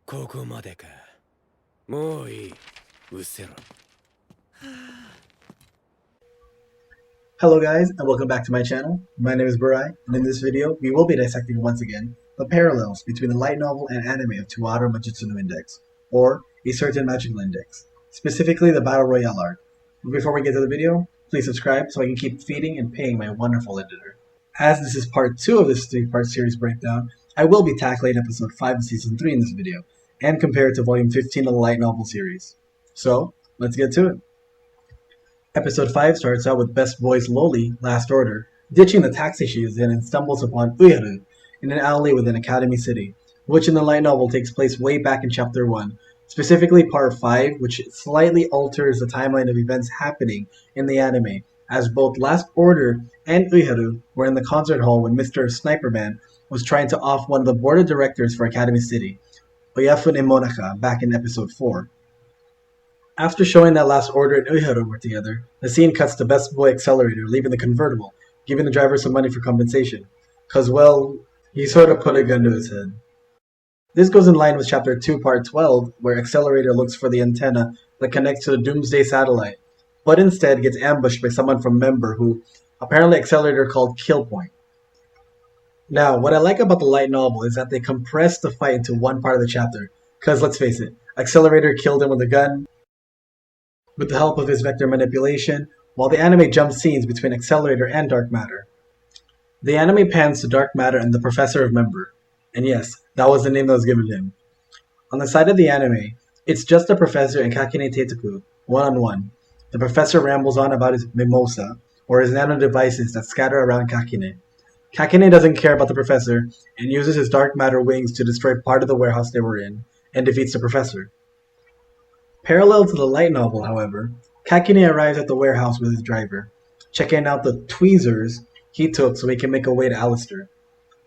ここまでか。もういい。失せろ。Hello guys, and welcome back to my channel. My name is Burai, and in this video, we will be dissecting once again the parallels between the light novel and anime of Tlahuizcalpantecuhtli Majutsu no Index, or a certain magical index, specifically the Battle Royale arc. But before we get to the video, please subscribe so I can keep feeding and paying my wonderful editor. As this is part 2 of this 3-part series breakdown, I will be tackling episode 5 of season 3 in this video, and compare it to volume 15 of the light novel series. So, let's get to it. Episode 5 starts out with Best Boy's Loli, Last Order, ditching the taxi she is in and stumbles upon Uiharu in an alley within Academy City, which in the light novel takes place way back in Chapter 1, specifically Part 5, which slightly alters the timeline of events happening in the anime, as both Last Order and Uiharu were in the concert hall when Mr. Sniperman was trying to off one of the board of directors for Academy City, Oyafune Monaka, back in Episode 4. After showing that Last Order and Uiharu were together, the scene cuts to Best Boy Accelerator leaving the convertible, giving the driver some money for compensation. Cause, well, he sort of put a gun to his head. This goes in line with Chapter 2, Part 12, where Accelerator looks for the antenna that connects to the Doomsday satellite, but instead gets ambushed by someone from Member who apparently Accelerator called Kill Point. Now, what I like about the light novel is that they compress the fight into one part of the chapter, cause let's face it, Accelerator killed him with a gun, with the help of his vector manipulation, while the anime jumps scenes between Accelerator and Dark Matter. The anime pans to Dark Matter and the Professor of Member, and yes, that was the name that was given to him. On the side of the anime, it's just the Professor and Kakine Teitoku, one-on-one. The Professor rambles on about his mimosa, or his nano devices that scatter around Kakine. Kakine doesn't care about the Professor, and uses his Dark Matter wings to destroy part of the warehouse they were in, and defeats the Professor. Parallel to the light novel, however, Kakine arrives at the warehouse with his driver, checking out the tweezers he took so he can make a way to Alistair.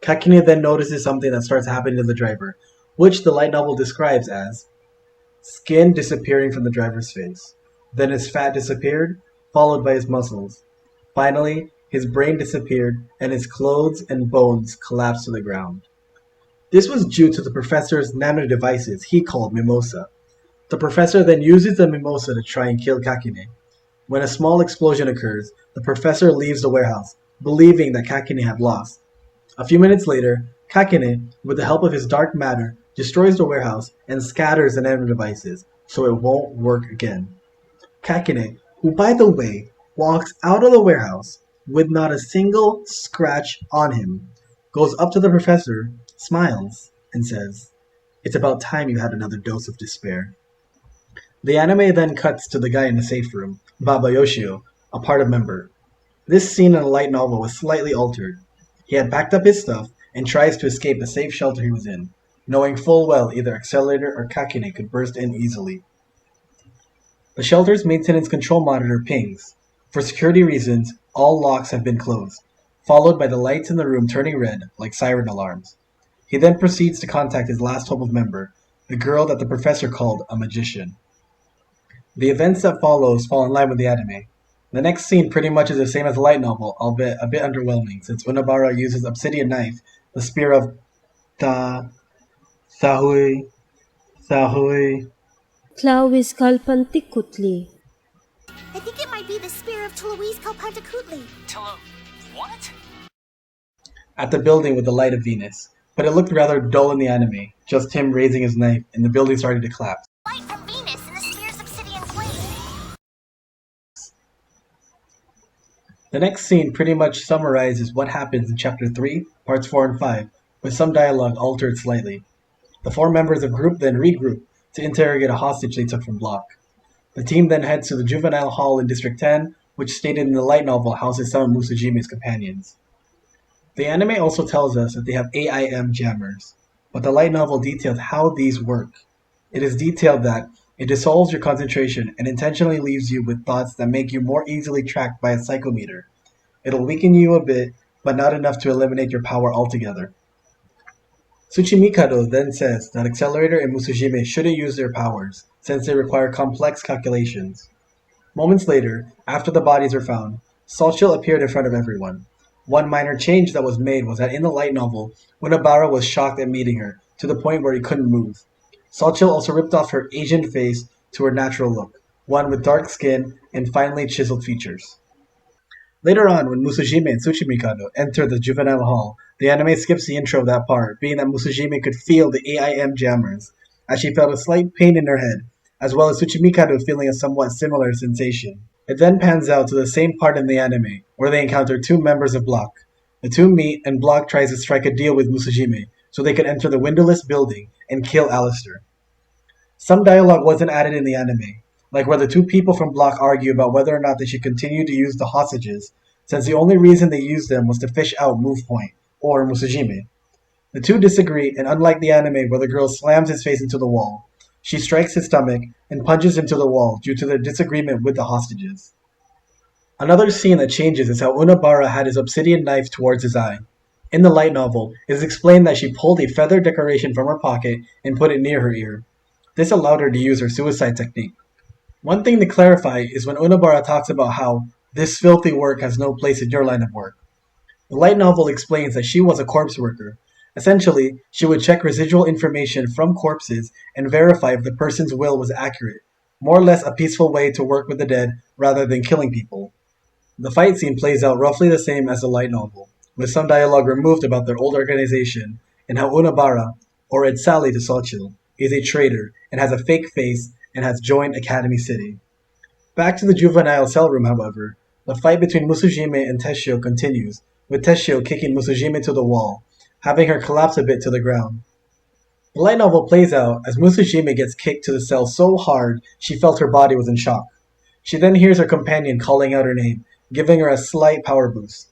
Kakine then notices something that starts happening to the driver, which the light novel describes as skin disappearing from the driver's face. Then his fat disappeared, followed by his muscles. Finally, his brain disappeared, and his clothes and bones collapsed to the ground. This was due to the Professor's nano devices he called Mimosa. The Professor then uses the Mimosa to try and kill Kakine. When a small explosion occurs, the Professor leaves the warehouse, believing that Kakine had lost. A few minutes later, Kakine, with the help of his Dark Matter, destroys the warehouse and scatters the nano devices, so it won't work again. Kakine, who by the way, walks out of the warehouse with not a single scratch on him, goes up to the Professor, smiles, and says, "It's about time you had another dose of despair." The anime then cuts to the guy in the safe room, Baba Yoshio, a part of Member. This scene in the light novel was slightly altered. He had packed up his stuff and tries to escape the safe shelter he was in, knowing full well either Accelerator or Kakine could burst in easily. The shelter's maintenance control monitor pings. For security reasons, all locks have been closed, followed by the lights in the room turning red like siren alarms. He then proceeds to contact his last hope of Member, the girl that the Professor called a magician. The events that follows fall in line with the anime. The next scene pretty much is the same as the light novel, albeit a bit underwhelming, since Unabara uses Obsidian Knife, the spear of Tlahuizcalpantecuhtli. I think it might be the spear of Tlahuizcalpantecuhtli. What? at the building with the light of Venus, but it looked rather dull in the anime, just him raising his knife and the building starting to collapse. Light from Venus and the spear's obsidian flame. The next scene pretty much summarizes what happens in Chapter 3, Parts 4 and 5, with some dialogue altered slightly. The 4 members of group then regroup to interrogate a hostage they took from Block. The team then heads to the juvenile hall in District 10, which stated in the light novel houses some of Musajime's companions. The anime also tells us that they have AIM jammers, but the light novel details how these work. It is detailed that it dissolves your concentration and intentionally leaves you with thoughts that make you more easily tracked by a psychometer. It'll weaken you a bit, but not enough to eliminate your power altogether. Tsuchimikado then says that Accelerator and Musujime shouldn't use their powers, since they require complex calculations. Moments later, after the bodies were found, Saltchill appeared in front of everyone. One minor change that was made was that in the light novel, Unabara was shocked at meeting her, to the point where he couldn't move. Xochitl also ripped off her Asian face to her natural look, one with dark skin and finely chiseled features. Later on, when Musujime and Tsuchimikado enter the juvenile hall, the anime skips the intro of that part, being that Musujime could feel the AIM jammers, as she felt a slight pain in her head, as well as Tsuchimikado feeling a somewhat similar sensation. It then pans out to the same part in the anime, where they encounter two members of Block. The two meet, and Block tries to strike a deal with Musujime, so they could enter the windowless building and kill Alistair. Some dialogue wasn't added in the anime, like where the two people from Block argue about whether or not they should continue to use the hostages, since the only reason they used them was to fish out Move Point, or Musujime. The two disagree, and unlike the anime where the girl slams his face into the wall, she strikes his stomach and punches into the wall due to their disagreement with the hostages. Another scene that changes is how Unabara had his obsidian knife towards his eye. In the light novel, it is explained that she pulled a feather decoration from her pocket and put it near her ear. This allowed her to use her suicide technique. One thing to clarify is when Unabara talks about how this filthy work has no place in your line of work. The light novel explains that she was a corpse worker. Essentially, she would check residual information from corpses and verify if the person's will was accurate, more or less a peaceful way to work with the dead rather than killing people. The fight scene plays out roughly the same as the light novel, with some dialogue removed about their old organization and how Unabara, or Etsali to Xochitl, is a traitor and has a fake face and has joined Academy City. Back to the juvenile cell room, however, the fight between Musujime and Teshio continues, with Teshio kicking Musujime to the wall, having her collapse a bit to the ground. The light novel plays out as Musujime gets kicked to the cell so hard she felt her body was in shock. She then hears her companion calling out her name, giving her a slight power boost.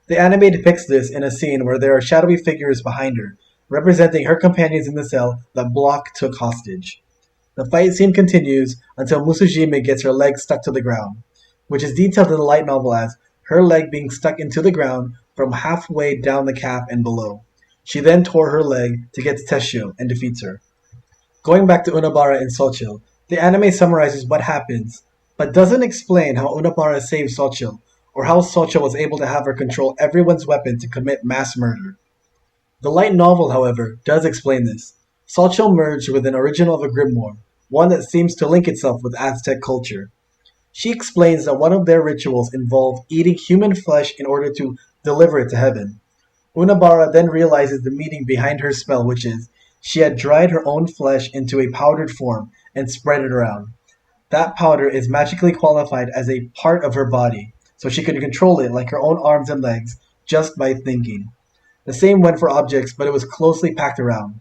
The anime depicts this in a scene where there are shadowy figures behind her, representing her companions in the cell that Block took hostage. The fight scene continues until Musujime gets her leg stuck to the ground, which is detailed in the light novel as her leg being stuck into the ground from halfway down the calf and below. She then tore her leg to get to Teshio and defeats her. Going back to Unabara and Xochitl, the anime summarizes what happens, but doesn't explain how Unabara saved Xochitl, or how Xochitl was able to have her control everyone's weapon to commit mass murder. The light novel, however, does explain this. Xochitl merged with an original of a grimoire, one that seems to link itself with Aztec culture. She explains that one of their rituals involved eating human flesh in order to deliver it to heaven. Unabara then realizes the meaning behind her spell, which is, she had dried her own flesh into a powdered form and spread it around. That powder is magically qualified as a part of her body, so she could control it like her own arms and legs just by thinking. The same went for objects, but it was closely packed around.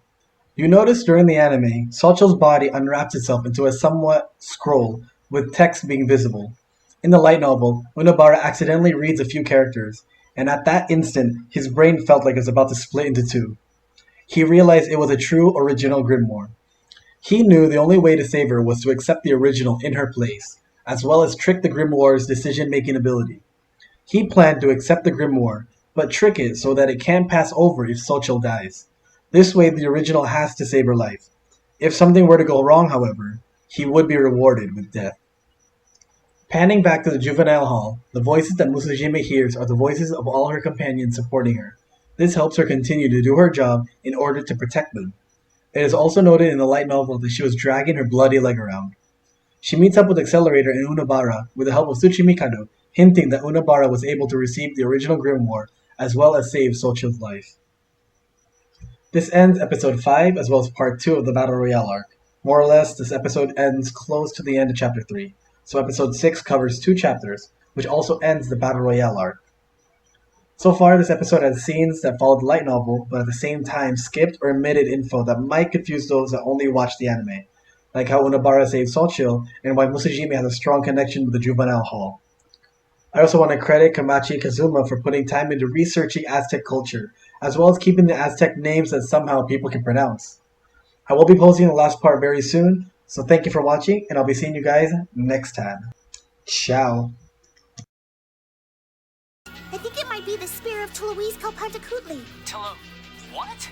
You notice during the anime, Xochitl's body unwraps itself into a somewhat scroll, with text being visible. In the light novel, Unabara accidentally reads a few characters, and at that instant, his brain felt like it was about to split into two. He realized it was a true original grimoire. He knew the only way to save her was to accept the original in her place, as well as trick the grimoire's decision-making ability. He planned to accept the grimoire, but trick it so that it can't pass over if Xochitl dies. This way the original has to save her life. If something were to go wrong, however, he would be rewarded with death. Panning back to the juvenile hall, the voices that Musujime hears are the voices of all her companions supporting her. This helps her continue to do her job in order to protect them. It is also noted in the light novel that she was dragging her bloody leg around. She meets up with Accelerator and Unabara with the help of Tsuchimikado, hinting that Unabara was able to receive the original grimoire as well as save Xochitl's life. This ends episode 5 as well as part 2 of the Battle Royale arc. More or less, this episode ends close to the end of chapter 3, so episode 6 covers 2 chapters, which also ends the Battle Royale arc. So far, this episode has scenes that followed the light novel, but at the same time skipped or omitted info that might confuse those that only watch the anime, like how Unabara saved Xochitl and why Musujime has a strong connection with the juvenile hall. I also want to credit Kamachi Kazuma for putting time into researching Aztec culture, as well as keeping the Aztec names that somehow people can pronounce. I will be posting the last part very soon, so thank you for watching, and I'll be seeing you guys next time. Ciao. I think it might be the spear of Tlahuizcalpantecuhtli. What?